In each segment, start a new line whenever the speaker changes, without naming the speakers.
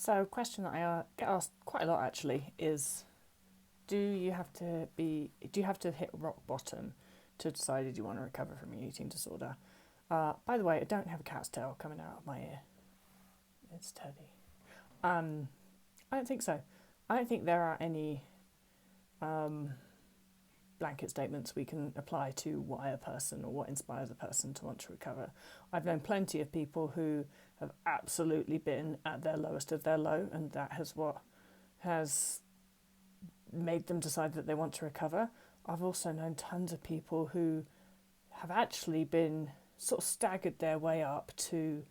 So, a question that I get asked quite a lot actually is, do you have to hit rock bottom to decide if you want to recover from your eating disorder? By the way, I don't have a cat's tail coming out of my ear. It's Teddy. Um, I don't think so. I don't think there are any um, blanket statements we can apply to why a person or what inspires a person to want to recover. I've known plenty of people who have absolutely been at their lowest of their low, and that has what has made them decide that they want to recover. I've also known tons of people who have actually been sort of staggered their way up to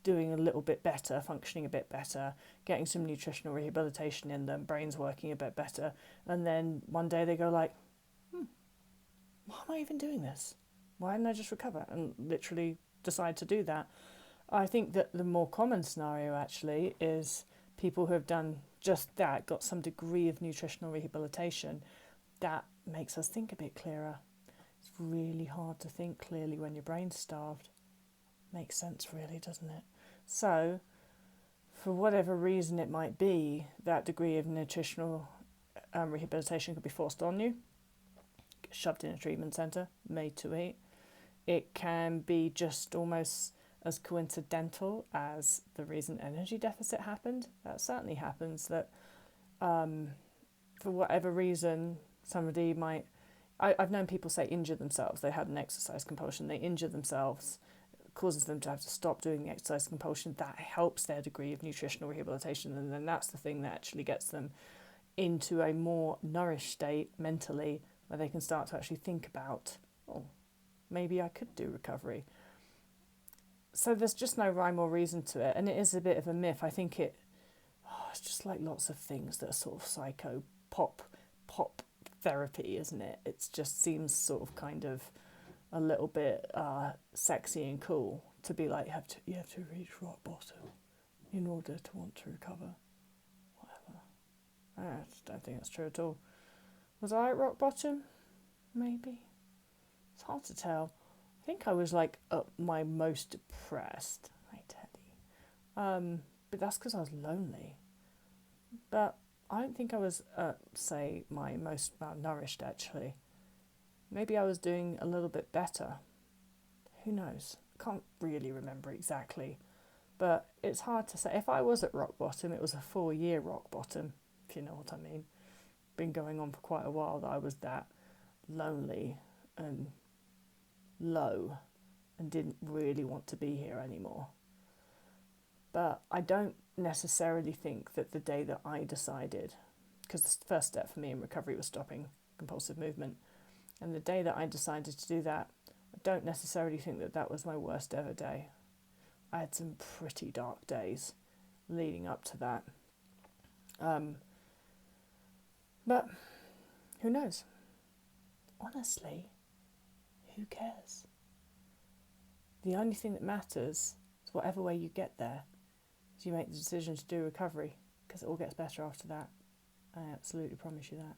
doing a little bit better, functioning a bit better, getting some nutritional rehabilitation in them, brains working a bit better, and then one day they go like, why am I even doing this? Why didn't I just recover? And literally decide to do that. I think that the more common scenario actually is people who have done just that, got some degree of nutritional rehabilitation. That makes us think a bit clearer. It's really hard to think clearly when your brain's starved. Makes sense, really, doesn't it? So, for whatever reason it might be, that degree of nutritional rehabilitation could be forced on you, shoved in a treatment centre, made to eat. It can be just almost as coincidental as the reason energy deficit happened. That certainly happens, that for whatever reason somebody might... I've known people say injure themselves. They had an exercise compulsion, they injure themselves, causes them to have to stop doing the exercise compulsion. That helps their degree of nutritional rehabilitation, and then that's the thing that actually gets them into a more nourished state mentally, where they can start to actually think about, oh, maybe I could do recovery. So there's just no rhyme or reason to it, and it is a bit of a myth. I think it's just like lots of things that are sort of psycho pop therapy, isn't it? It just seems sort of kind of a little bit sexy and cool to be like, you have to reach rock bottom in order to want to recover. Whatever. I just don't think that's true at all. Was I at rock bottom? Maybe. It's hard to tell. I think I was like at my most depressed. Hey, Teddy. But that's because I was lonely. But I don't think I was at, say, my most malnourished, actually. Maybe I was doing a little bit better. Who knows? I can't really remember exactly. But it's hard to say. If I was at rock bottom, it was a 4-year rock bottom, if you know what I mean. Been going on for quite a while that I was that lonely and low and didn't really want to be here anymore. But I don't necessarily think that the day that I decided, because the first step for me in recovery was stopping compulsive movement, and the day that I decided to do that, I don't necessarily think that that was my worst ever day. I had some pretty dark days leading up to that. But who knows? Honestly, who cares? The only thing that matters is whatever way you get there, is you make the decision to do recovery, because it all gets better after that. I absolutely promise you that.